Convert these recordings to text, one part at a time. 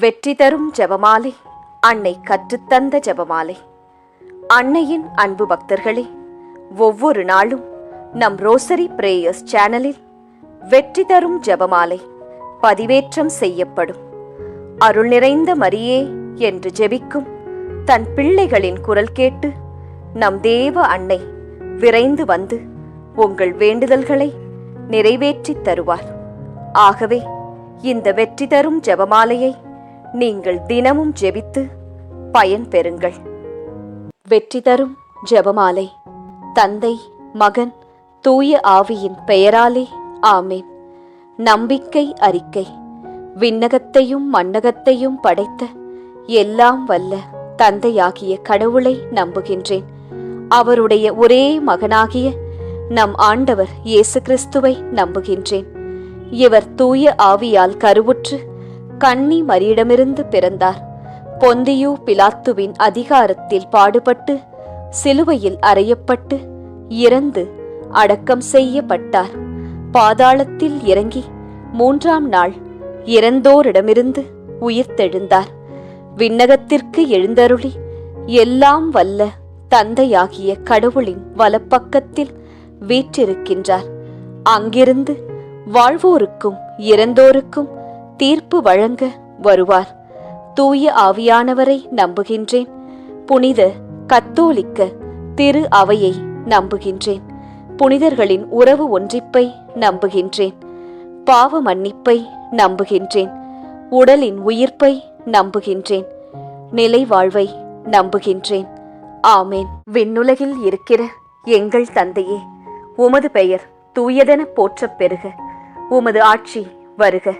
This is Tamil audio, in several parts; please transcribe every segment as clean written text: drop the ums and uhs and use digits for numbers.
வெற்றி தரும் ஜெபமாலை, அன்னை கற்றுத்தந்த ஜெபமாலை. அன்னையின் அன்பு பக்தர்களே, ஒவ்வொரு நாளும் நம் ரோசரி பிரேயர்ஸ் சேனலில் வெற்றி தரும் ஜெபமாலை பதிவேற்றம் செய்யப்படும். அருள் நிறைந்த மரியே என்று ஜெபிக்கும் தன் பிள்ளைகளின் குரல் கேட்டு நம் தேவ அன்னை விரைந்து வந்து உங்கள் வேண்டுதல்களை நிறைவேற்றித் தருவார். ஆகவே இந்த வெற்றி தரும் ஜெபமாலையை நீங்கள் தினமும் ஜெபித்து பயன் பெறுங்கள். வெற்றி தரும் ஜெபமாலை. தந்தை, மகன், தூய ஆவியின் பெயராலே ஆமேன். நம்பிக்கை அறிக்கை. விண்ணகத்தையும் மண்ணகத்தையும் படைத்த எல்லாம் வல்ல தந்தையாகிய கடவுளை நம்புகின்றேன். அவருடைய ஒரே மகனாகிய நம் ஆண்டவர் இயேசு கிறிஸ்துவை நம்புகின்றேன். இவர் தூய ஆவியால் கருவுற்று கன்னி மரியிடமிருந்து பிறந்தார். பொந்தியு பிலாத்துவின் அதிகாரத்தில் பாடுபட்டு சிலுவையில் அறையப்பட்டு இறந்து அடக்கம் செய்யப்பட்டார். பாதாளத்தில் இறங்கி 3ஆம் நாள் இறந்தோரிடமிருந்து உயிர்த்தெழுந்தார். விண்ணகத்திற்கு எழுந்தருளி எல்லாம் வல்ல தந்தையாகிய கடவுளின் வலப்பக்கத்தில் வீற்றிருக்கின்றார். அங்கிருந்து வாழ்வோருக்கும் இறந்தோருக்கும் தீர்ப்பு வழங்க வருவார். தூய ஆவியானவரை நம்புகின்றேன். புனித கத்தோலிக்க திரு அவையை நம்புகின்றேன். புனிதர்களின் உறவு ஒன்றிப்பை நம்புகின்றேன். பாவ மன்னிப்பை நம்புகின்றேன். உடலின் உயிர்ப்பை நம்புகின்றேன். நிலை வாழ்வை நம்புகின்றேன். ஆமேன். விண்ணுலகில் இருக்கிற எங்கள் தந்தையே, உமது பெயர் தூயதென போற்றப் பெறுக. உமது ஆட்சி வருக.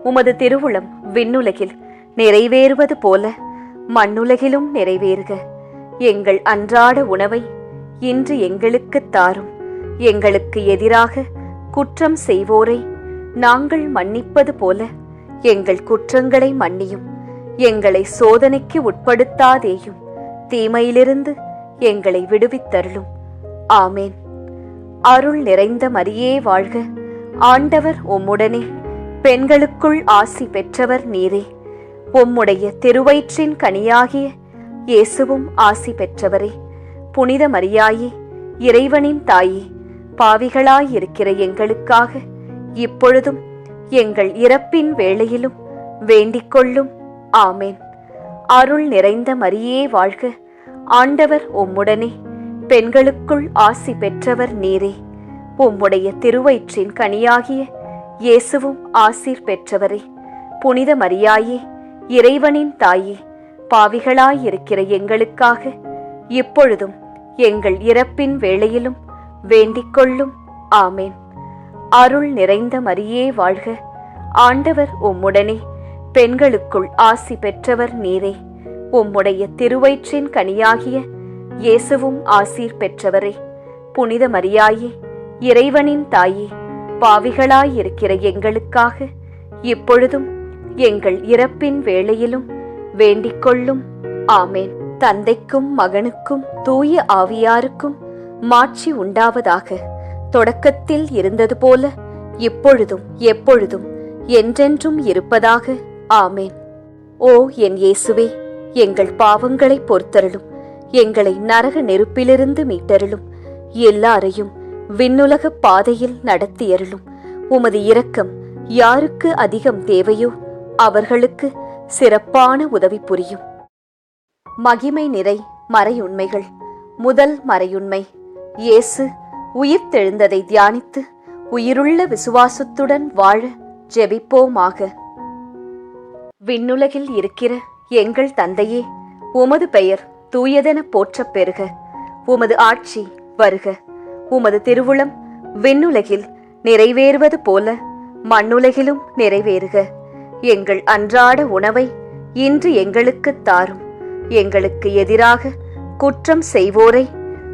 உமது திருவுளம் விண்ணுலகில் நிறைவேறுவது போல மண்ணுலகிலும் நிறைவேறுக. எங்கள் அன்றாட உணவை இன்று எங்களுக்குத் தாரும். எங்களுக்கு எதிராக குற்றம் செய்வோரை நாங்கள் மன்னிப்பது போல எங்கள் குற்றங்களை மன்னியும். எங்களை சோதனைக்கு உட்படுத்தாதேயும், தீமையிலிருந்து எங்களை விடுவித்தருளும். ஆமேன். அருள் நிறைந்த மரியே வாழ்க. ஆண்டவர் உம்முடனே. பெண்களுக்குள் ஆசி பெற்றவர் நீரே. உம்முடைய திருவயிற்றின் கனியாகிய இயேசுவும் ஆசி பெற்றவரே. புனித மரியாயே, இறைவனின் தாயே, பாவிகளாயிருக்கிற எங்களுக்காக இப்பொழுதும் எங்கள் இறப்பின் வேளையிலும் வேண்டிக் கொள்ளும். ஆமேன். அருள் நிறைந்த மரியே வாழ்க. ஆண்டவர் உம்முடனே. பெண்களுக்குள் ஆசி பெற்றவர் நீரே. உம்முடைய திருவயிற்றின் கனியாகிய இயேசுவும் ஆசீர் பெற்றவரே. புனித மரியாயே, இறைவனின் தாயே, பாவிகளாயிருக்கிற எங்களுக்காக இப்பொழுதும் எங்கள் இறப்பின் வேளையிலும் வேண்டிக் கொள்ளும். ஆமேன். அருள் நிறைந்த மரியே வாழ்க. ஆண்டவர் உம்முடனே. பெண்களுக்குள் ஆசி பெற்றவர் நீரே. உம்முடைய திருவயிற்றின் கனியாகிய இயேசுவும் ஆசீர் பெற்றவரே. புனித மரியாயே, இறைவனின் தாயே, பாவிகளாயிருக்கிற எங்களுக்காக இப்பொழுதும் எங்கள் இறப்பின் வேளையிலும் வேண்டிக் கொள்ளும். ஆமேன். தந்தைக்கும் மகனுக்கும் தூய ஆவியாருக்கும் மாட்சி உண்டாவதாக. தொடக்கத்தில் இருந்தது போல இப்பொழுதும் எப்பொழுதும் என்றென்றும் இருப்பதாக. ஆமேன். ஓ என் இயேசுவே, எங்கள் பாவங்களை பொறுத்தருளும். எங்களை நரக நெருப்பிலிருந்து மீட்டருளும். எல்லாரையும் விண்ணுலக பாதையில் நடத்தியருளும். உமது இரக்கம் யாருக்கு அதிகம் தேவையோ அவர்களுக்கு சிறப்பான உதவி புரியும். மகிமை நிறை மறையுண்மைகள். முதல் மறையுண்மை, இயேசு உயிர்த்தெழுந்ததை தியானித்து உயிருள்ள விசுவாசத்துடன் வாழ ஜெபிப்போமாக. விண்ணுலகில் இருக்கிற எங்கள் தந்தையே, உமது பெயர் தூயதென போற்றப் பெறுக. உமது ஆட்சி வருக. உமது திருவுளம் விண்ணுலகில் நிறைவேறுவது போல மண்ணுலகிலும் நிறைவேறுக. எங்கள் அன்றாட உணவை இன்று எங்களுக்குத் தாரும். எங்களுக்கு எதிராக குற்றம் செய்வோரை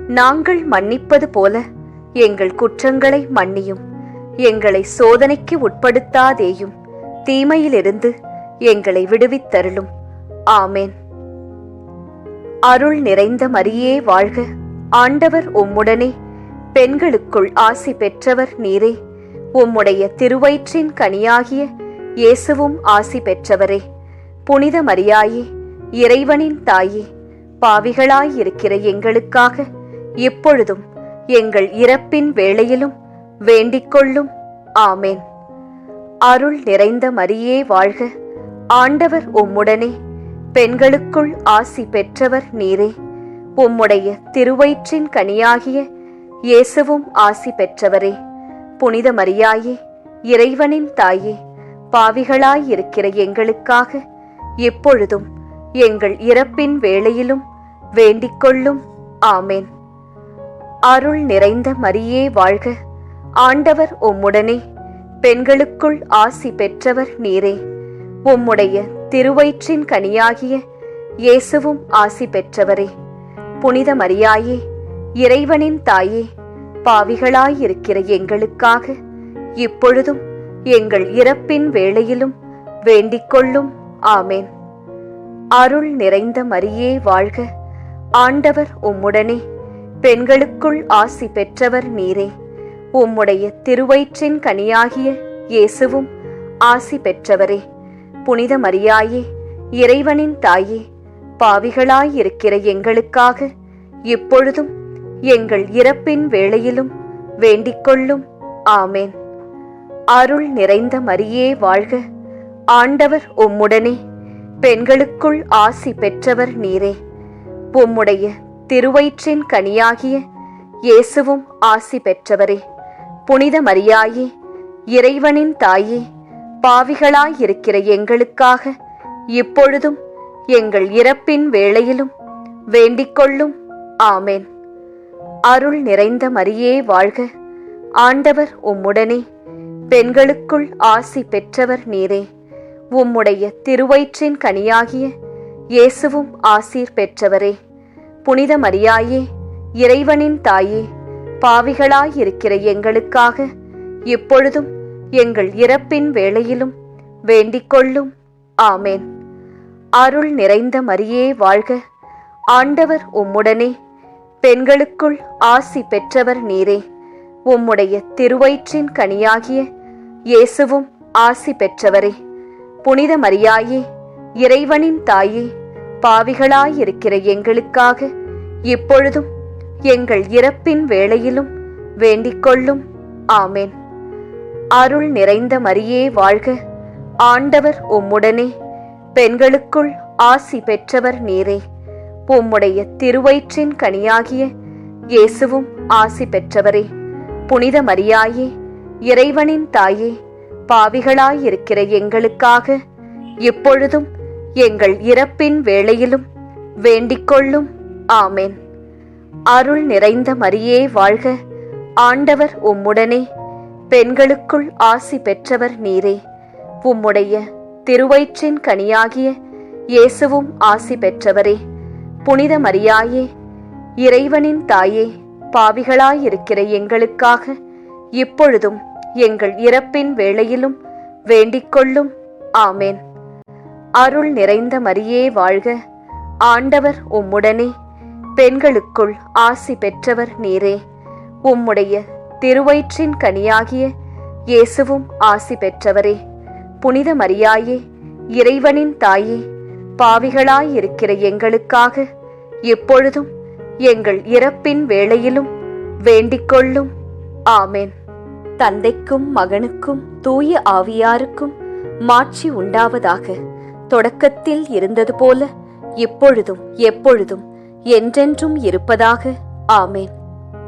நாங்கள் மன்னிப்பது போல எங்கள் குற்றங்களை மன்னியும். எங்களை சோதனைக்கு உட்படுத்தாதேயும், தீமையிலிருந்து எங்களை விடுவித்தருளும். ஆமேன். அருள் நிறைந்த மரியே வாழ்க. ஆண்டவர் உம்முடனே. பெண்களுக்குள் ஆசி பெற்றவர் நீரே. உம்முடைய திருவயிற்றின் கனியாகிய இயேசுவும் ஆசி பெற்றவரே. புனித மரியாயே, இறைவனின் தாயே, பாவிகளாயிருக்கிற எங்களுக்காக இப்பொழுதும் எங்கள் இறப்பின் வேளையிலும் வேண்டிக்கொள்ளும். ஆமேன். அருள் நிறைந்த மரியே வாழ்க, ஆண்டவர் உம்முடனே, பெண்களுக்குள் ஆசி பெற்றவர் நீரே. உம்முடைய திருவயிற்றின் கனியாகிய இயேசுவும் ஆசி பெற்றவரே. புனித மரியாயே, இறைவனின் தாயே, பாவிகளாயிருக்கிற எங்களுக்காக இப்பொழுதும் எங்கள் இறப்பின் வேளையிலும் வேண்டிக்கொள்ளும். ஆமேன். அருள் நிறைந்த மரியே வாழ்க, ஆண்டவர் உம்முடனே, பெண்களுக்குள் ஆசி பெற்றவர் நீரே. உம்முடைய திருவயிற்றின் கனியாகிய இயேசுவும் ஆசி பெற்றவரே. புனித மரியாயே, இறைவனின் தாயே, பாவிகளாயிருக்கிற எங்களுக்காக இப்பொழுதும் எங்கள் இறப்பின் வேளையிலும் வேண்டிக்கொள்ளும். ஆமேன். அருள் நிறைந்த மரியே வாழ்க, ஆண்டவர் உம்முடனே, பெண்களுக்குள் ஆசி பெற்றவர் நீரே. உம்முடைய திருவயிற்றின் கனியாகிய இயேசுவும் ஆசி பெற்றவரே. புனித மரியாயே, இறைவனின் தாயே, பாவிகளாயிருக்கிற எங்களுக்காக இப்பொழுதும் எங்கள் இறப்பின் வேளையிலும் வேண்டிக்கொள்ளும். ஆமேன். அருள் நிறைந்த மரியே வாழ்க, ஆண்டவர் உம்முடனே, பெண்களுக்குள் ஆசி பெற்றவர் நீரே. உம்முடைய திருவயிற்றின் கனியாகிய இயேசுவும் ஆசி பெற்றவரே. புனித மரியாயே, இறைவனின் தாயே, பாவிகளாயிருக்கிற எங்களுக்காக இப்பொழுதும் எங்கள் இறப்பின் வேளையிலும் வேண்டிக்கொள்ளும். ஆமேன். அருள் நிறைந்த மரியே வாழ்க, ஆண்டவர் உம்முடனே, பெண்களுக்குள் ஆசி பெற்றவர் நீரே. உம்முடைய திருவயிற்றின் கனியாகிய இயேசுவும் ஆசீர் பெற்றவரே. புனித மரியாயே, இறைவனின் தாயே, பாவிகளாயிருக்கிற எங்களுக்காக இப்பொழுதும் எங்கள் இறப்பின் வேளையிலும் வேண்டிக்கொள்ளும். ஆமேன். அருள் நிறைந்த மரியே வாழ்க, ஆண்டவர் உம்முடனே, பெண்களுக்குள் ஆசி பெற்றவர் நீரே. உம்முடைய திருவயிற்றின் கனியாகிய இயேசுவும் ஆசி பெற்றவரே. புனித மரியாயே, இறைவனின் தாயே, பாவிகளாயிருக்கிற எங்களுக்காக இப்பொழுதும் எங்கள் இறப்பின் வேளையிலும் வேண்டிக்கொள்ளும். ஆமேன். அருள் நிறைந்த மரியே வாழ்க, ஆண்டவர் உம்முடனே, பெண்களுக்குள் ஆசி பெற்றவர் நீரே. உம்முடைய திருவயிற்றின் கனியாகிய இயேசுவும் ஆசி பெற்றவரே. புனித மரியாயே, இறைவனின் தாயே, பாவிகளாயிருக்கிற எங்களுக்காக இப்பொழுதும் எங்கள் இறப்பின் வேளையிலும் வேண்டிக்கொள்ளும். ஆமேன். அருள் நிறைந்த மரியே வாழ்க, ஆண்டவர் உம்முடனே, பெண்களுக்குள் ஆசி பெற்றவர் நீரே. உம்முடைய திருவயிற்றின் கனியாகிய இயேசுவும் ஆசி பெற்றவரே. புனித மரியாயே, இறைவனின் தாயே, பாவிகளாயிருக்கிற எங்களுக்காக இப்பொழுதும் எங்கள் இறப்பின் வேளையிலும் வேண்டிக்கொள்ளும். ஆமேன். அருள் நிறைந்த மரியே வாழ்க, ஆண்டவர் உம்முடனே, பெண்களுக்குள் ஆசி பெற்றவர் நீரே. உம்முடைய திருவயிற்றின் கனியாகிய இயேசுவும் ஆசி பெற்றவரே. புனித மரியாயே, இறைவனின் தாயே, பாவிகளாயிருக்கிற எங்களுக்காக இப்பொழுதும் எங்கள் இறப்பின் வேளையிலும் வேண்டிக்கொள்ளும். ஆமேன். தந்தைக்கும் மகனுக்கும் தூய ஆவியாருக்கும் மாட்சி உண்டாவதாக. தொடக்கத்தில் இருந்தது போல இப்பொழுதும் எப்பொழுதும் என்றென்றும் இருப்பதாக. ஆமேன்.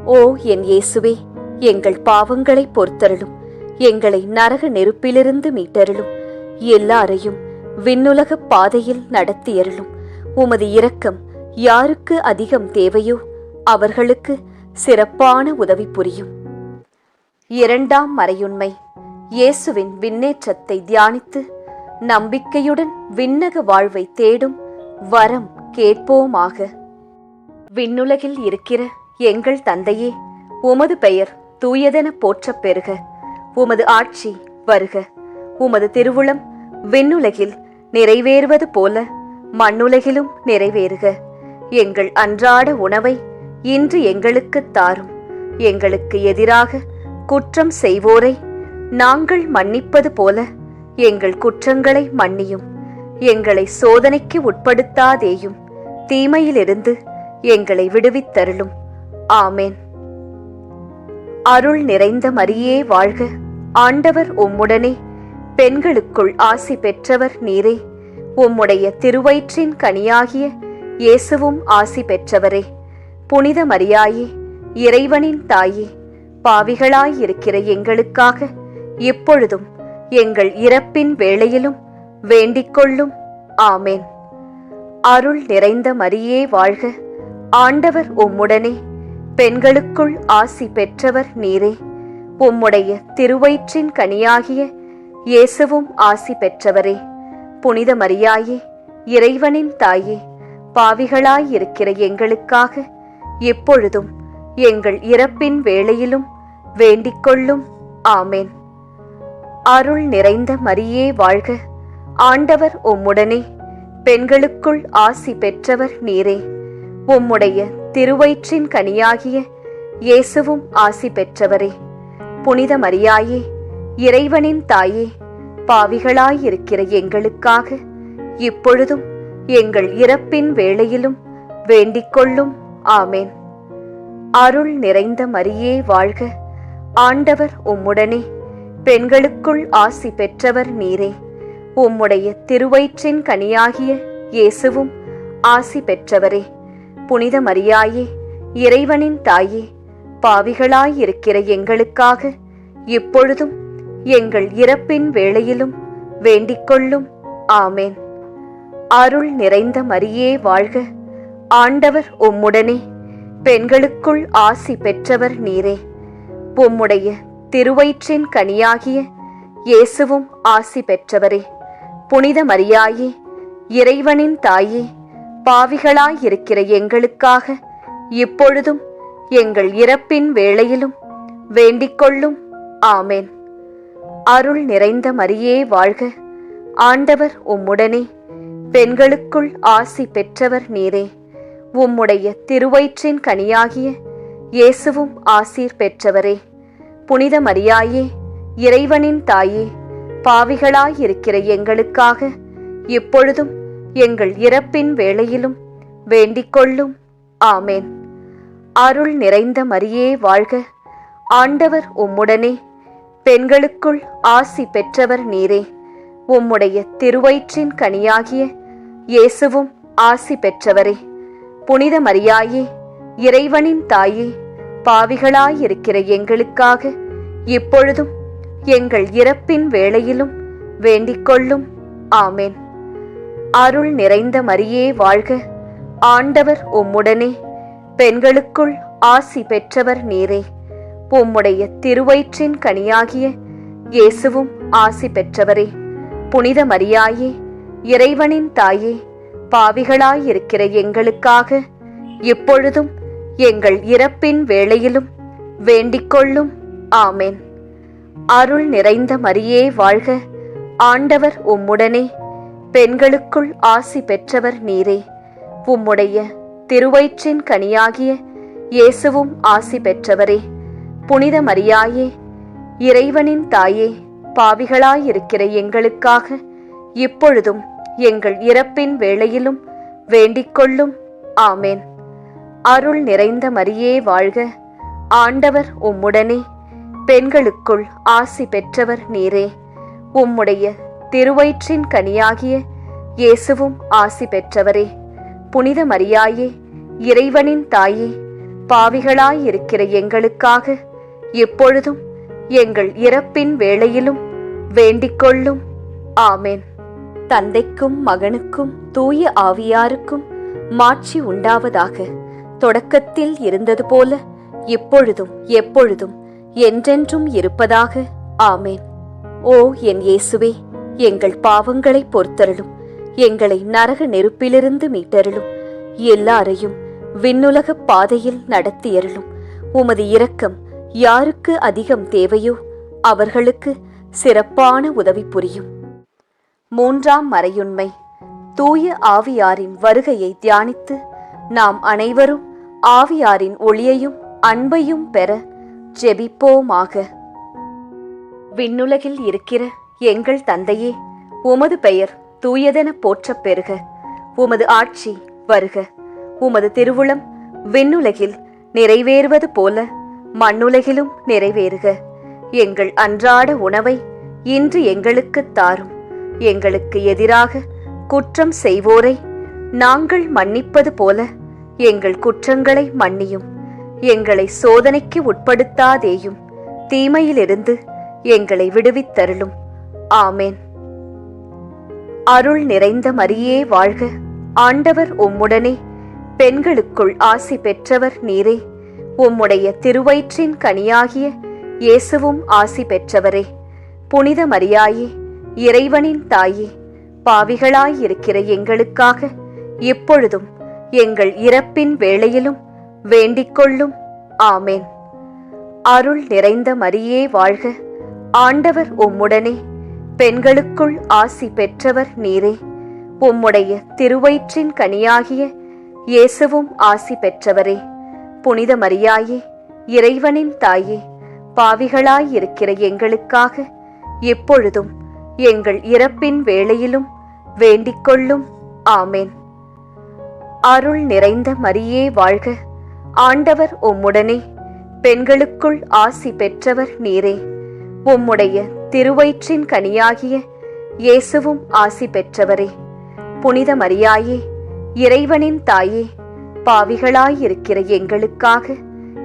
ஓ என் இயேசுவே, எங்கள் பாவங்களை பொறுத்தருளும், எங்களை நரக நெருப்பிலிருந்து மீட்டருளும், எல்லாரையும் விண்ணுலக பாதையில் நடத்தியருளும். உமது இரக்கம் யாருக்கு அதிகம் தேவையோ அவர்களுக்கு சிறப்பான உதவி புரியும். இரண்டாம் மறையுண்மை. இயேசுவின் விண்ணேற்றத்தை தியானித்து நம்பிக்கையுடன் விண்ணக வாழ்வை தேடும் வரம் கேட்போமாக. விண்ணுலகில் இருக்கிற எங்கள் தந்தையே, உமது பெயர் தூயதென போற்றப் பெறுக. உமது ஆட்சி வருக. உமது திருவுளம் விண்ணுலகில் நிறைவேறுவது போல மண்ணுலகிலும் நிறைவேறுக. எங்கள் அன்றாட உணவை இன்று எங்களுக்குத் தாரும். எங்களுக்கு எதிராக குற்றம் செய்வோரை நாங்கள் மன்னிப்பது போல எங்கள் குற்றங்களை மன்னியும். எங்களை சோதனைக்கு உட்படுத்தாதேயும், தீமையிலிருந்து எங்களை விடுவித்தருளும். ஆமேன். அருள் நிறைந்த மரியே வாழ்க, ஆண்டவர் உம்முடனே, பெண்களுக்குள் ஆசி பெற்றவர் நீரே. உம்முடைய திருவயிற்றின் கனியாகிய இயேசுவும் ஆசி பெற்றவரே. புனித மரியாயே, இறைவனின் தாயே, பாவிகளாயிருக்கிற எங்களுக்காக இப்பொழுதும் எங்கள் இறப்பின் வேளையிலும் வேண்டிக்கொள்ளும். ஆமேன். அருள் நிறைந்த மரியே வாழ்க, ஆண்டவர் உம்முடனே, பெண்களுக்குள் ஆசி பெற்றவர் நீரே. உம்முடைய திருவயிற்றின் கனியாகிய இயேசுவும் ஆசி பெற்றவரே. புனித மரியாயே, இறைவனின் தாயே, பாவிகளாயிருக்கிற எங்களுக்காக இப்பொழுதும் எங்கள் இறப்பின் வேளையிலும் வேண்டிக்கொள்ளும். ஆமேன். அருள் நிறைந்த மரியே வாழ்க, ஆண்டவர் உம்முடனே, பெண்களுக்குள் ஆசி பெற்றவர் நீரே. உம்முடைய திருவயிற்றின் கனியாகிய இயேசுவும் ஆசி பெற்றவரே. புனித மரியாயே, இறைவனின் தாயே, பாவிகளாயிருக்கிற எங்களுக்காக இப்பொழுதும் எங்கள் இறப்பின் வேளையிலும் வேண்டிக்கொள்ளும். ஆமேன். அருள் நிறைந்த மரியே வாழ்க, ஆண்டவர் உம்முடனே, பெண்களுக்குள் ஆசி பெற்றவர் நீரே. உம்முடைய திருவயிற்றின் கனியாகிய இயேசுவும் ஆசி பெற்றவரே. புனித மரியாயே, இறைவனின் தாயே, பாவிகளாயிருக்கிற எங்களுக்காக இப்பொழுதும் எங்கள் இறப்பின் வேளையிலும் வேண்டிக்கொள்ளும். ஆமேன். அருள் நிறைந்த மரியே வாழ்க, ஆண்டவர் உம்முடனே, பெண்களுக்குள் ஆசி பெற்றவர் நீரே. உம்முடைய திருவயிற்றின் கனியாகிய இயேசுவும் ஆசி பெற்றவரே. புனித மரியாயே, இறைவனின் தாயே, பாவிகளாயிருக்கிற எங்களுக்காக இப்பொழுதும் எங்கள் இறப்பின் வேளையிலும் வேண்டிக்கொள்ளும். ஆமேன். அருள் நிறைந்த மரியே வாழ்க, ஆண்டவர் உம்முடனே, பெண்களுக்குள் ஆசி பெற்றவர் நீரே. உம்முடைய திருவயிற்றின் கனியாகிய இயேசுவும் ஆசீர் பெற்றவரே. புனித மரியாயே, இறைவனின் தாயே, பாவிகளாயிருக்கிற எங்களுக்காக இப்பொழுதும் எங்கள் இறப்பின் வேளையிலும் வேண்டிக்கொள்ளும். ஆமேன். அருள் நிறைந்த மரியே வாழ்க, ஆண்டவர் உம்முடனே, பெண்களுக்குள் ஆசி பெற்றவர் நீரே. உம்முடைய திருவயிற்றின் கனியாகிய இயேசுவும் ஆசி பெற்றவரே. புனித மரியாயே, இறைவனின் தாயே, பாவிகளாயிருக்கிற எங்களுக்காக இப்பொழுதும் எங்கள் இறப்பின் வேளையிலும் வேண்டிக்கொள்ளும். ஆமேன். அருள் நிறைந்த மரியே வாழ்க, ஆண்டவர் உம்முடனே, பெண்களுக்குள் ஆசி பெற்றவர் நீரே. உம்முடைய திருவயிற்றின் கனியாகிய இயேசுவும் ஆசி பெற்றவரே. புனித மரியாயே, இறைவனின் தாயே, பாவிகளாயிருக்கிற எங்களுக்காக இப்பொழுதும் எங்கள் இறப்பின் வேளையிலும் வேண்டிக்கொள்ளும். ஆமேன். அருள் நிறைந்த மரியே வாழ்க, ஆண்டவர் உம்முடனே, பெண்களுக்குள் ஆசி பெற்றவர் நீரே. உம்முடைய திருவயிற்றின் கனியாகிய இயேசுவும் ஆசி பெற்றவரே. புனித மரியாயே, இறைவனின் தாயே, பாவிகளாயிருக்கிற எங்களுக்காக இப்பொழுதும் எங்கள் இறப்பின் வேளையிலும் வேண்டிக்கொள்ளும். ஆமேன். அருள் நிறைந்த மரியே வாழ்க, ஆண்டவர் உம்முடனே, பெண்களுக்குள் ஆசி பெற்றவர் நீரே. உம்முடைய திருவயிற்றின் கனியாகிய இயேசுவும் ஆசி பெற்றவரே. புனித மரியாயே, இறைவனின் தாயே, பாவிகளாயிருக்கிற எங்களுக்காக இப்பொழுதும் எங்கள் இறப்பின் வேளையிலும் வேண்டிக்கொள்ளும். ஆமேன். தந்தைக்கும் மகனுக்கும் தூய ஆவியாருக்கும் மாட்சி உண்டாவதாக. தொடக்கத்தில் இருந்தது போல இப்பொழுதும் எப்பொழுதும் என்றென்றும் இருப்பதாக. ஆமேன். ஓ என் இயேசுவே, எங்கள் பாவங்களை பொறுத்தருளும், எங்களை நரக நெருப்பிலிருந்து மீட்டருளும், எல்லாரையும் விண்ணுலக பாதையில் நடத்தியருளும். உமது இரக்கம் யாருக்கு அதிகம் தேவையோ அவர்களுக்கு சிறப்பான உதவி புரியும். மூன்றாம் மறையுண்மை. தூய ஆவியாரின் வருகையை தியானித்து நாம் அனைவரும் ஆவியாரின் ஒளியையும் அன்பையும் பெற ஜெபிப்போமாக. விண்ணுலகில் இருக்கிற எங்கள் தந்தையே, உமது பெயர் தூயதென போற்றப் பெறுக. உமது ஆட்சி வருக. உமது திருவுளம் விண்ணுலகில் நிறைவேறுவது போல மண்ணுலகிலும் நிறைவேறுக. எங்கள் அன்றாட உணவை இன்று எங்களுக்குத் தாரும். எங்களுக்கு எதிராக குற்றம் செய்வோரை நாங்கள் மன்னிப்பது போல எங்கள் குற்றங்களை மன்னியும். எங்களை சோதனைக்கு உட்படுத்தாதேயும், தீமையிலிருந்து எங்களை விடுவித்தருளும். ஆமேன். அருள் நிறைந்த மரியே வாழ்க. ஆண்டவர் உம்முடனே, பெண்களுக்குள் ஆசி பெற்றவர் நீரே. உம்முடைய திருவயிற்றின் கனியாகிய இயேசுவும் ஆசி பெற்றவரே. புனித மரியாயே, இறைவனின் தாயே, பாவிகளாயிருக்கிற எங்களுக்காக இப்பொழுதும் எங்கள் இறப்பின் வேளையிலும் வேண்டிக்கொள்ளும். ஆமேன். அருள் நிறைந்த மரியே வாழ்க. ஆண்டவர் உம்முடனே, பெண்களுக்குள் ஆசி பெற்றவர் நீரே. உம்முடைய திருவயிற்றின் கனியாகிய இயேசுவும் ஆசி பெற்றவரே. புனித மரியாயே, இறைவனின் தாயே, பாவிகளாயிருக்கிற எங்களுக்காக இப்பொழுதும் எங்கள் இறப்பின் வேளையிலும் வேண்டிக்கொள்ளும். ஆமேன். அருள் நிறைந்த மரியே வாழ்க. ஆண்டவர் உம்முடனே, பெண்களுக்குள் ஆசி பெற்றவர் நீரே. உம்முடைய திருவயிற்றின் கனியாகிய இயேசுவும் ஆசி பெற்றவரே. புனித மரியாயே, இறைவனின் தாயே, பாவிகளாயிருக்கிற எங்களுக்காக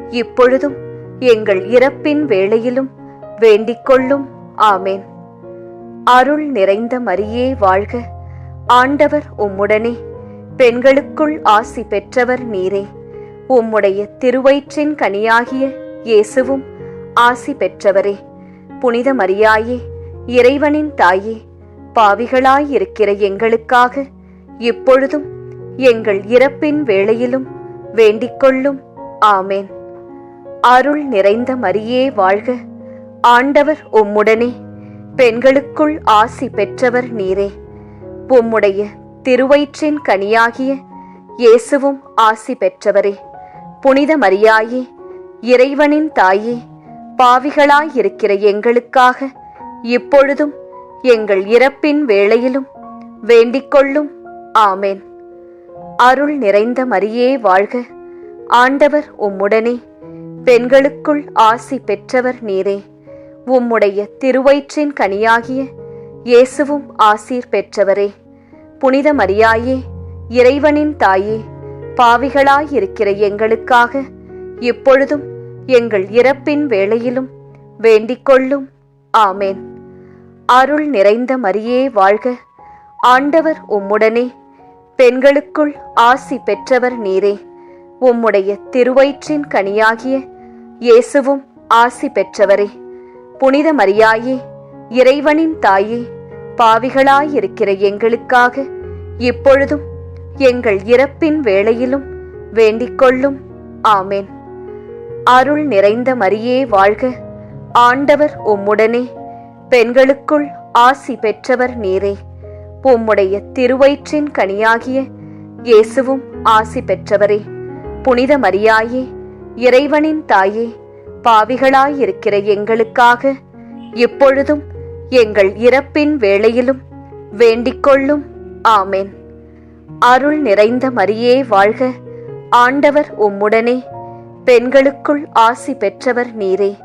இப்பொழுதும் எங்கள் இறப்பின் வேளையிலும் வேண்டிக்கொள்ளும். ஆமேன். அருள் நிறைந்த மரியே வாழ்க. ஆண்டவர் உம்முடனே, பெண்களுக்குள் ஆசி பெற்றவர் நீரே. உம்முடைய திருவயிற்றின் கனியாகிய இயேசுவும் ஆசி பெற்றவரே. புனித மரியாயே, இறைவனின் தாயே, பாவிகளாயிருக்கிற எங்களுக்காக இப்பொழுதும் எங்கள் இறப்பின் வேளையிலும் வேண்டிக்கொள்ளும். ஆமேன். அருள் நிறைந்த மரியே வாழ்க. ஆண்டவர் உம்முடனே, பெண்களுக்குள் ஆசி பெற்றவர் நீரே. உம்முடைய திருவயிற்றின் கனியாகிய இயேசுவும் ஆசி பெற்றவரே. புனித மரியாயே, இறைவனின் தாயே, பாவிகளாயிருக்கிற எங்களுக்காக இப்பொழுதும் எங்கள் இறப்பின் வேளையிலும் வேண்டிக்கொள்ளும். ஆமேன். அருள் நிறைந்த மரியே வாழ்க. ஆண்டவர் உம்முடனே, பெண்களுக்குள் ஆசி பெற்றவர் நீரே. உம்முடைய திருவயிற்றின் கனியாகிய இயேசுவும் ஆசீர் பெற்றவரே. புனித மரியாயே, இறைவனின் தாயே, பாவிகளாயிருக்கிற எங்களுக்காக இப்பொழுதும் எங்கள் இறப்பின் வேளையிலும் வேண்டிக்கொள்ளும். ஆமேன். அருள் நிறைந்த மரியே வாழ்க. ஆண்டவர் உம்முடனே, பெண்களுக்குள் ஆசி பெற்றவர் நீரே. உம்முடைய திருவயிற்றின் கனியாகிய இயேசுவும் ஆசி பெற்றவரே. புனித மரியாயே, இறைவனின் தாயே, பாவிகளாயிருக்கிற எங்களுக்காக இப்பொழுதும் எங்கள் இறப்பின் வேளையிலும் வேண்டிக்கொள்ளும். ஆமேன். அருள் நிறைந்த மரியே வாழ்க. ஆண்டவர் உம்முடனே, பெண்களுக்குள் ஆசி பெற்றவர் நீரே. உம்முடைய திருவயிற்றின் கனியாகிய இயேசுவும் ஆசி பெற்றவரே. புனித மரியாயே, இறைவனின் தாயே, பாவிகளாயிருக்கிற எங்களுக்காக இப்பொழுதும் எங்கள் இறப்பின் வேளையிலும் வேண்டிக்கொள்ளும். ஆமேன். அருள் நிறைந்த மரியே வாழ்க. ஆண்டவர் உம்முடனே, பெண்களுக்குள் ஆசி பெற்றவர் நீரே.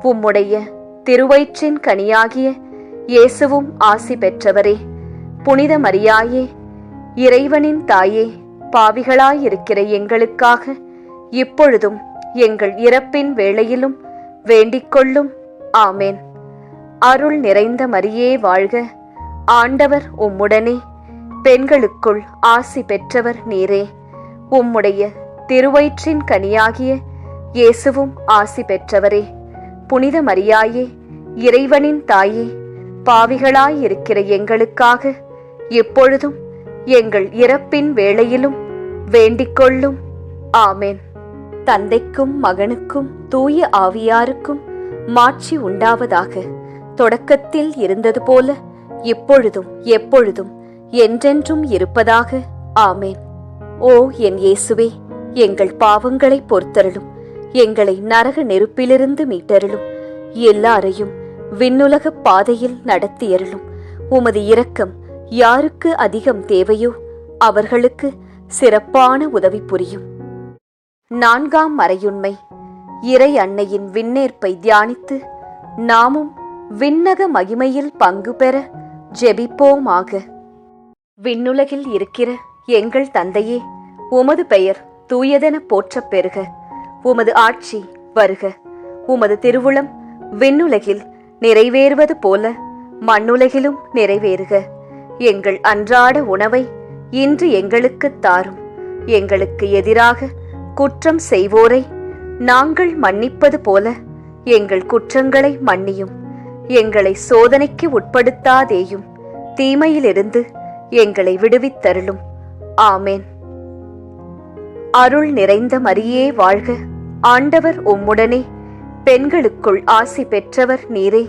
உம்முடைய திருவயிற்றின் கனியாகிய இயேசுவும் ஆசி பெற்றவரே. புனித மரியாயே, இறைவனின் தாயே, பாவிகளாயிருக்கிற எங்களுக்காக இப்பொழுதும் எங்கள் இறப்பின் வேளையிலும் வேண்டிக்கொள்ளும். ஆமேன். அருள் நிறைந்த மரியே வாழ்க. ஆண்டவர் உம்முடனே, பெண்களுக்குள் ஆசி பெற்றவர் நீரே. உம்முடைய திருவயிற்றின் கனியாகிய இயேசுவும் ஆசி பெற்றவரே. புனித மரியாயே, இறைவனின் தாயே, பாவிகளாயிருக்கிற எங்களுக்காக இப்பொழுதும் எங்கள் இறப்பின் வேளையிலும் வேண்டிக்கொள்ளும். ஆமேன். தந்தைக்கும் மகனுக்கும் தூய ஆவியாருக்கும் மாட்சி உண்டாவதாக. தொடக்கத்தில் இருந்தது போல இப்பொழுதும் எப்பொழுதும் என்றென்றும் இருப்பதாக. ஆமேன். ஓ என் இயேசுவே, எங்கள் பாவங்களை பொறுத்தருளும். எங்களை நரக நெருப்பிலிருந்து மீட்டருளும். எல்லாரையும் விண்ணுலக பாதையில் நடத்தியருளும். உமது இரக்கம் யாருக்கு அதிகம் தேவையோ அவர்களுக்கு சிறப்பான உதவி புரியும். 4ஆம் மறையுண்மை. இறை அன்னையின் விண்ணேற்பை தியானித்து நாமும் விண்ணக மகிமையில் பங்கு பெற ஜெபிப்போமாக. விண்ணுலகில் இருக்கிற எங்கள் தந்தையே, உமது பெயர் தூயதென போற்றப் பெறுக. உமது ஆட்சி வருக. உமது திருவுளம் விண்ணுலகில் நிறைவேறுவது போல மண்ணுலகிலும் நிறைவேறுக. எங்கள் அன்றாட உணவை இன்று எங்களுக்குத் தாரும். எங்களுக்கு எதிராக குற்றம் செய்வோரை நாங்கள் மன்னிப்பது போல எங்கள் குற்றங்களை மன்னியும். எங்களை சோதனைக்கு உட்படுத்தாதேயும், தீமையிலிருந்து எங்களை விடுவித்தருளும். ஆமேன். அருள் நிறைந்த மரியே வாழ்க. ஆண்டவர் உம்முடனே, பெண்களுக்குள் ஆசி பெற்றவர் நீரே.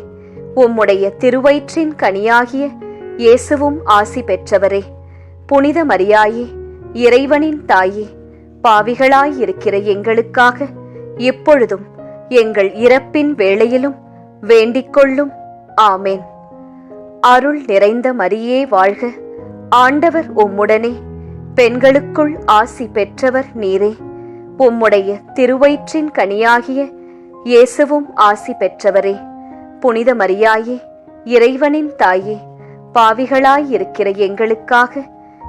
உம்முடைய திருவயிற்றின் கனியாகிய இயேசுவும் ஆசி பெற்றவரே. புனித மரியாயே, இறைவனின் தாயே, பாவிகளாயிருக்கிற எங்களுக்காக இப்பொழுதும் எங்கள் இறப்பின் வேளையிலும் வேண்டிக்கொள்ளும். ஆமேன். அருள் நிறைந்த மரியே வாழ்க. ஆண்டவர் உம்முடனே, பெண்களுக்குள் ஆசி பெற்றவர் நீரே. உம்முடைய திருவயிற்றின் கனியாகிய இயேசுவும் ஆசி பெற்றவரே. புனித மரியாயே, இறைவனின் தாயே, பாவிகளாயிருக்கிற எங்களுக்காக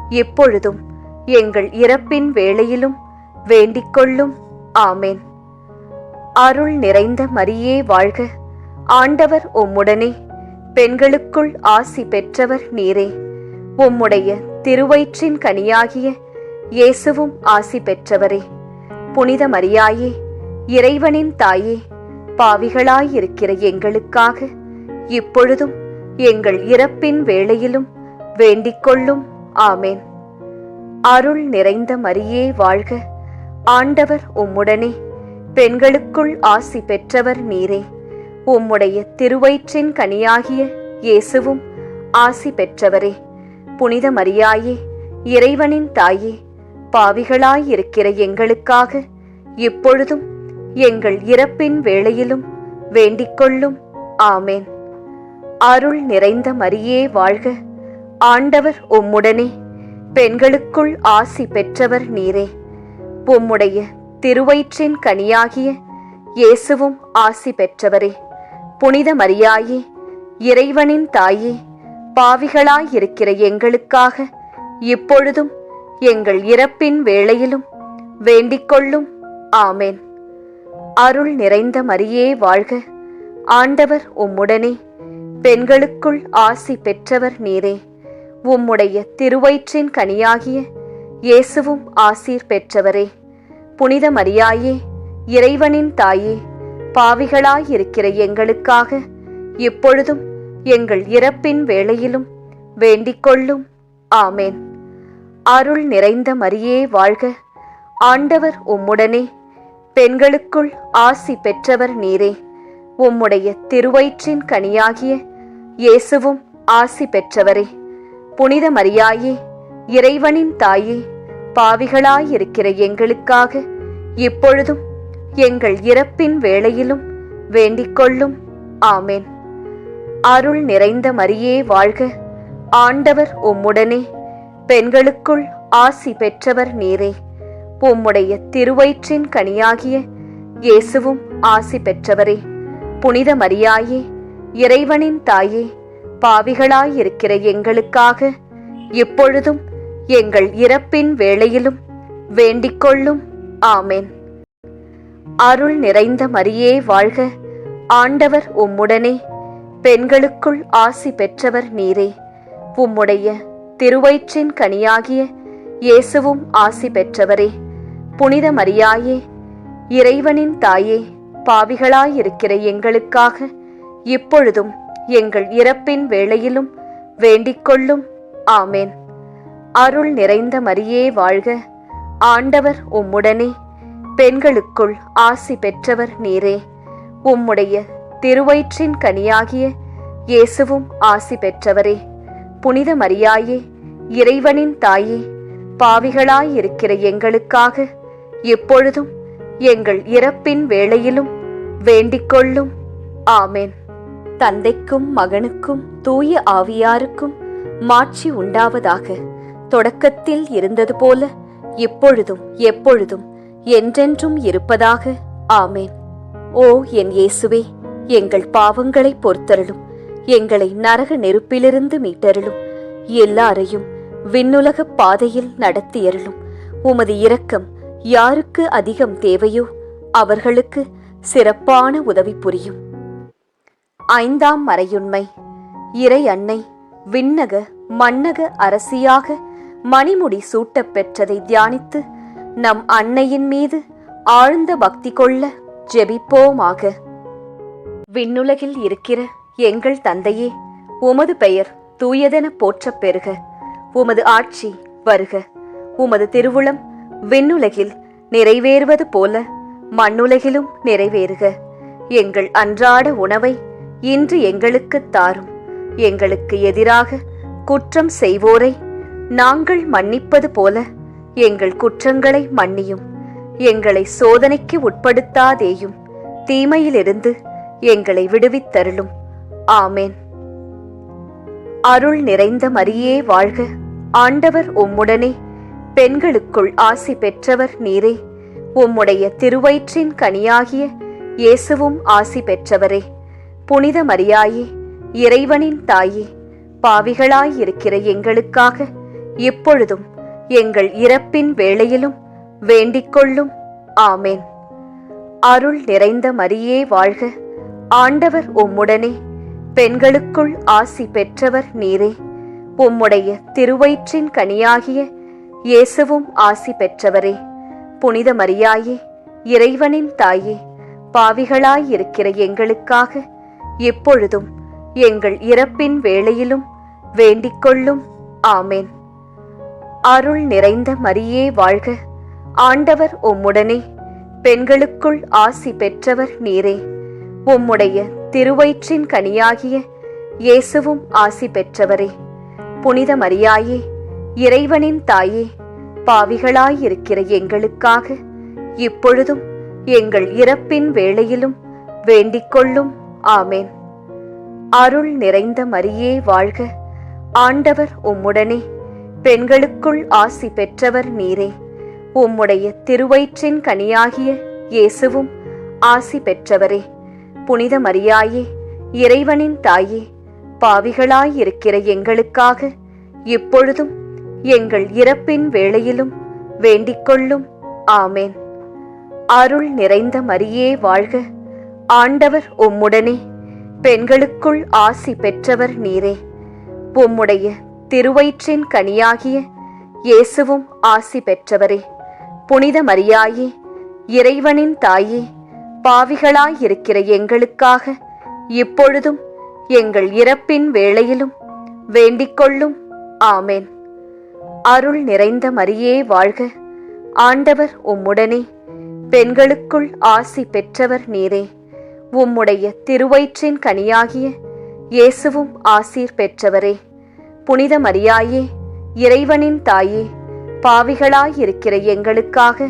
இப்பொழுதும் எங்கள் இறப்பின் வேளையிலும் வேண்டிக்கொள்ளும். ஆமேன். அருள் நிறைந்த மரியே வாழ்க. ஆண்டவர் உம்முடனே, பெண்களுக்குள் ஆசி பெற்றவர் நீரே. உம்முடைய திருவயிற்றின் கனியாகிய இயேசுவும் ஆசி பெற்றவரே. புனித மரியாயே, இறைவனின் தாயே, பாவிகளாயிருக்கிற எங்களுக்காக இப்பொழுதும் எங்கள் இறப்பின் வேளையிலும் வேண்டிக்கொள்ளும். ஆமேன். அருள் நிறைந்த மரியே வாழ்க. ஆண்டவர் உம்முடனே, பெண்களுக்குள் ஆசி பெற்றவர் நீரே. உம்முடைய திருவயிற்றின் கனியாகிய இயேசுவும் ஆசி பெற்றவரே. புனித மரியாயே, இறைவனின் தாயே, பாவிகளாயிருக்கிற எங்களுக்காக இப்பொழுதும் எங்கள் இறப்பின் வேளையிலும் வேண்டிக்கொள்ளும். ஆமேன். அருள் நிறைந்த மரியே வாழ்க. ஆண்டவர் உம்முடனே, பெண்களுக்குள் ஆசி பெற்றவர் நீரே. உம்முடைய திருவயிற்றின் கனியாகிய இயேசுவும் ஆசி பெற்றவரே. புனித மரியாயே, இறைவனின் தாயே, பாவிகளாயிருக்கிற எங்களுக்காக இப்பொழுதும் எங்கள் இறப்பின் வேளையிலும் வேண்டிக்கொள்ளும். ஆமேன். அருள் நிறைந்த மரியே வாழ்க. ஆண்டவர் உம்முடனே, பெண்களுக்குள் ஆசி பெற்றவர் நீரே. உம்முடைய திருவயிற்றின் கனியாகிய இயேசுவும் ஆசீர் பெற்றவரே. புனித மரியாயே, இறைவனின் தாயே, பாவிகளாயிருக்கிற எங்களுக்காக இப்பொழுதும் எங்கள் இறப்பின் வேளையிலும் வேண்டிக்கொள்ளும். ஆமேன். அருள் நிறைந்த மரியே வாழ்க. ஆண்டவர் உம்முடனே, பெண்களுக்குள் ஆசி பெற்றவர் நீரே. உம்முடைய திருவயிற்றின் கனியாகிய இயேசுவும் ஆசி பெற்றவரே. புனித மரியாயே, இறைவனின் தாயே, பாவிகளாயிருக்கிற எங்களுக்காக இப்பொழுதும் எங்கள் இறப்பின் வேளையிலும் வேண்டிக்கொள்ளும். ஆமேன். அருள் நிறைந்த மரியே வாழ்க. ஆண்டவர் உம்முடனே, பெண்களுக்குள் ஆசி பெற்றவர் நீரே. உம்முடைய திருவயிற்றின் கனியாகிய இயேசுவும் ஆசி பெற்றவரே. புனித மரியாயே, இறைவனின் தாயே, பாவிகளாயிருக்கிற எங்களுக்காக இப்பொழுதும் எங்கள் இறப்பின் வேளையிலும் வேண்டிக்கொள்ளும். ஆமேன். அருள் நிறைந்த மரியே வாழ்க. ஆண்டவர் உம்முடனே, பெண்களுக்குள் ஆசி பெற்றவர் நீரே. உம்முடைய திருவயிற்றின் கனியாகிய இயேசுவும் ஆசி பெற்றவரே. புனித மரியாயே, இறைவனின் தாயே, பாவிகளாயிருக்கிற எங்களுக்காக இப்பொழுதும் எங்கள் இறப்பின் வேளையிலும் வேண்டிக்கொள்ளும். ஆமேன். அருள் நிறைந்த மரியே வாழ்க. ஆண்டவர் உம்முடனே, பெண்களுக்குள் ஆசி பெற்றவர் நீரே. உம்முடைய திருவயிற்றின் கனியாகிய இயேசுவும் ஆசி பெற்றவரே. புனித மரியாயே, இறைவனின் தாயே, பாவிகளாயிருக்கிற எங்களுக்காக எப்பொழுதும் எங்கள் இறப்பின் வேளையிலும் வேண்டிக்கொள்ளும். ஆமேன். தந்தைக்கும் மகனுக்கும் தூய ஆவியாருக்கும் மாட்சி உண்டாவதாக. தொடக்கத்தில் இருந்தது போல இப்பொழுதும் எப்பொழுதும் என்றென்றும் இருப்பதாக. ஆமேன். ஓ என் இயேசுவே, எங்கள் பாவங்களை பொறுத்தருளும். எங்களை நரக நெருப்பிலிருந்து மீட்டருளும். எல்லாரையும் விண்ணுலக பாதையில் நடத்தியருளும். உமது இரக்கம் யாருக்கு அதிகம் தேவையோ அவர்களுக்கு சிறப்பான உதவி புரியும். 5ஆம் மறையுண்மை. இறை அன்னை விண்ணக மன்னக அரசியாக மணிமுடி சூட்டப் பெற்றதை தியானித்து நம் அன்னையின் மீது ஆழ்ந்த பக்தி கொள்ள ஜெபிப்போமாக. விண்ணுலகில் இருக்கிற எங்கள் தந்தையே, உமது பெயர் தூயதென போற்றப் பெறுக. உமது ஆட்சி வருக. உமது திருவுளம் விண்ணுலகில் நிறைவேறுவது போல மண்ணுலகிலும் நிறைவேறுக. எங்கள் அன்றாட உணவை இன்று எங்களுக்குத் தாரும். எங்களுக்கு எதிராக குற்றம் செய்வோரை நாங்கள் மன்னிப்பது போல எங்கள் குற்றங்களை மன்னியும். எங்களை சோதனைக்கு உட்படுத்தாதேயும், தீமையிலிருந்து எங்களை விடுவித்தருளும். ஆமேன். அருள் நிறைந்த மரியே வாழ்க. ஆண்டவர் உம்முடனே, பெண்களுக்குள் ஆசி பெற்றவர் நீரே. உம்முடைய திருவயிற்றின் கனியாகிய இயேசுவும் ஆசி பெற்றவரே. புனித மரியாயே, இறைவனின் தாயே, பாவிகளாயிருக்கிற எங்களுக்காக எப்பொழுதும் எங்கள் இறப்பின் வேளையிலும் வேண்டிக்கொள்ளும். ஆமேன். அருள் நிறைந்த மரியே வாழ்க. ஆண்டவர் உம்முடனே, பெண்களுக்குள் ஆசி பெற்றவர் நீரே. உம்முடைய திருவயிற்றின் கனியாகிய இயேசுவும் ஆசி பெற்றவரே. புனித மரியாயே, இறைவனின் தாயே, பாவிகளாயிருக்கிற எங்களுக்காக எப்பொழுதும் எங்கள் இறப்பின் வேளையிலும் வேண்டிக்கொள்ளும். ஆமேன். அருள் நிறைந்த மரியே வாழ்க. ஆண்டவர் உம்முடனே, பெண்களுக்குள் ஆசி பெற்றவர் நீரே. உம்முடைய திருவயிற்றின் கனியாகிய இயேசுவும் ஆசி பெற்றவரே. புனித மரியாயே, இறைவனின் தாயே, பாவிகளாயிருக்கிற எங்களுக்காக இப்பொழுதும் எங்கள் இறப்பின் வேளையிலும் வேண்டிக்கொள்ளும். ஆமேன். அருள் நிறைந்த மரியே வாழ்க. ஆண்டவர் உம்முடனே, பெண்களுக்குள் ஆசி பெற்றவர் நீரே. உம்முடைய திருவயிற்றின் கனியாகிய இயேசுவும் ஆசி பெற்றவரே. புனித மரியாயே, இறைவனின் தாயே, பாவிகளாயிருக்கிற எங்களுக்காக இப்பொழுதும் எங்கள் இறப்பின் வேளையிலும் வேண்டிக்கொள்ளும். ஆமேன். அருள் நிறைந்த மரியே வாழ்க. ஆண்டவர் உம்முடனே, பெண்களுக்குள் ஆசி பெற்றவர் நீரே. உம்முடைய திருவயிற்றின் கனியாகிய இயேசுவும் ஆசி பெற்றவரே. புனித மரியாயே, இறைவனின் தாயே, பாவிகளாயிருக்கிற எங்களுக்காக இப்பொழுதும் எங்கள் இறப்பின் வேளையிலும் வேண்டிக்கொள்ளும். ஆமேன். அருள் நிறைந்த மரியே வாழ்க. ஆண்டவர் உம்முடனே, பெண்களுக்குள் ஆசி பெற்றவர் நீரே. உம்முடைய திருவயிற்றின் கனியாகிய இயேசுவும் ஆசீர் பெற்றவரே. புனித மரியாயே, இறைவனின் தாயே, பாவிகளாயிருக்கிற எங்களுக்காக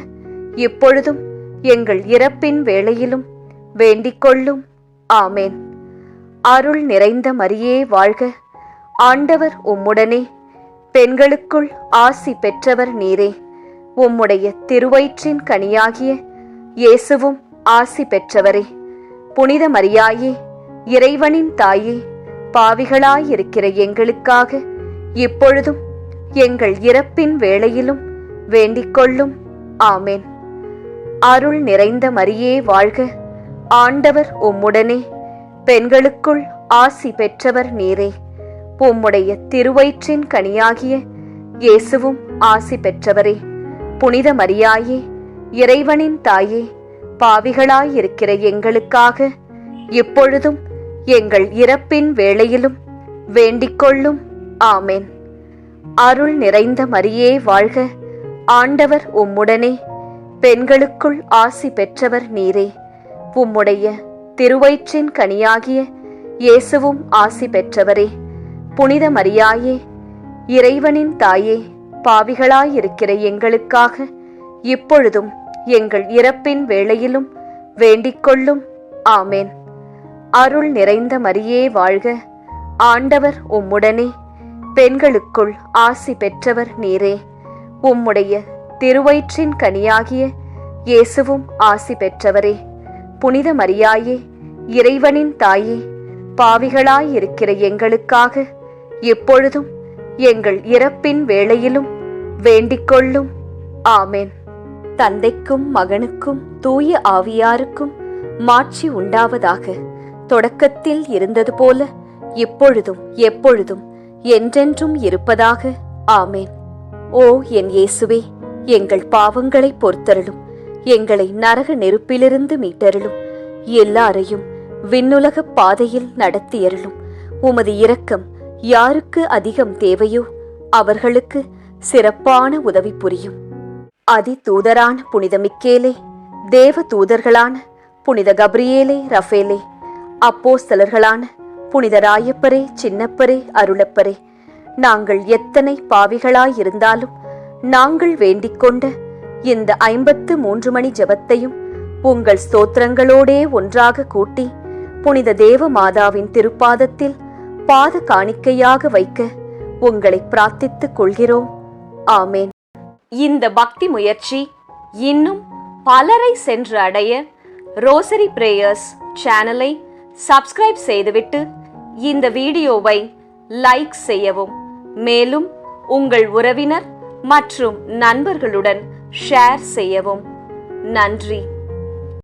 இப்பொழுதும் எங்கள் இறப்பின் வேளையிலும் வேண்டிக்கொள்ளும். ஆமேன். அருள் நிறைந்த மரியே வாழ்க. ஆண்டவர் உம்முடனே, பெண்களுக்குள் ஆசி பெற்றவர் நீரே. உம்முடைய திருவயிற்றின் கனியாகிய இயேசுவும் ஆசி பெற்றவரே. புனித மரியாயே, இறைவனின் தாயே, பாவிகளாயிருக்கிற எங்களுக்காக இப்பொழுதும் எங்கள் இறப்பின் வேளையிலும் வேண்டிக்கொள்ளும். ஆமேன். அருள் நிறைந்த மரியே வாழ்க. ஆண்டவர் உம்முடனே, பெண்களுக்குள் ஆசி பெற்றவர் நீரே. உம்முடைய திருவயிற்றின் கனியாகிய இயேசுவும் ஆசி பெற்றவரே. புனித மரியாயே, இறைவனின் தாயே, பாவிகளாயிருக்கிற எங்களுக்காக இப்பொழுதும் எங்கள் இறப்பின் வேளையிலும் வேண்டிக்கொள்ளும். ஆமேன். அருள் நிறைந்த மரியே வாழ்க. ஆண்டவர் உம்முடனே, பெண்களுக்குள் ஆசி பெற்றவர் நீரே. உம்முடைய திருவயிற்றின் கனியாகிய இயேசுவும் ஆசி பெற்றவரே. புனித மரியாயே, இறைவனின் தாயே, பாவிகளாயிருக்கிற எங்களுக்காக இப்பொழுதும் எங்கள் இறப்பின் வேளையிலும் வேண்டிக்கொள்ளும். ஆமேன். அருள் நிறைந்த மரியே வாழ்க. ஆண்டவர் உம்முடனே, பெண்களுக்குள் ஆசி பெற்றவர் நீரே. உம்முடைய திருவயிற்றின் கனியாகிய இயேசுவும் ஆசி பெற்றவரே. புனித மரியாயே, இறைவனின் தாயே, பாவிகளாயிருக்கிற எங்களுக்காக எப்பொழுதும் எங்கள் இறப்பின் வேளையிலும் வேண்டிக்கொள்ளும். ஆமென். தந்தைக்கும் மகனுக்கும் தூய ஆவியாருக்கும் மாட்சி உண்டாவதாக. தொடக்கத்தில் இருந்தது போல இப்பொழுதும் எப்பொழுதும் என்றென்றும் இருப்பதாக. ஆமென். ஓ என் இயேசுவே, எங்கள் பாவங்களை பொறுத்தருளும். எங்களை நரக நெருப்பிலிருந்து மீட்டருளும். எல்லாரையும் விண்ணுலக பாதையில் நடத்தியருளும். உமது இரக்கம் யாருக்கு அதிகம் தேவையோ அவர்களுக்கு சிறப்பான உதவி புரியும். அதி தூதரான புனித மிக்கேலே, தேவ தூதர்களான புனித கப்ரியேலே, ரஃபேலே, அப்போஸ்தலர்களான புனித ராயப்பரே, சின்னப்பரே, அருளப்பரே, நாங்கள் எத்தனை பாவிகளாயிருந்தாலும் நாங்கள் வேண்டிக்கொண்ட இந்த 53 மணி ஜெபத்தையும் உங்கள் ஸ்தோத்திரங்களோடே ஒன்றாக கூட்டி புனித தேவ மாதாவின் திருப்பாதத்தில் பாத காணிக்கையாக வைக்க உங்களை பிரார்த்தித்துக் கொள்கிறோம். ஆமேன். இந்த பக்தி முயற்சி இன்னும் பலரை சென்று அடைய ரோசரி பிரேயர்ஸ் சேனலை சப்ஸ்கிரைப் செய்துவிட்டு இந்த வீடியோவை லைக் செய்யவும். மேலும் உங்கள் உறவினர் மற்றும் நண்பர்களுடன் ஷேர் செய்யவும். நன்றி.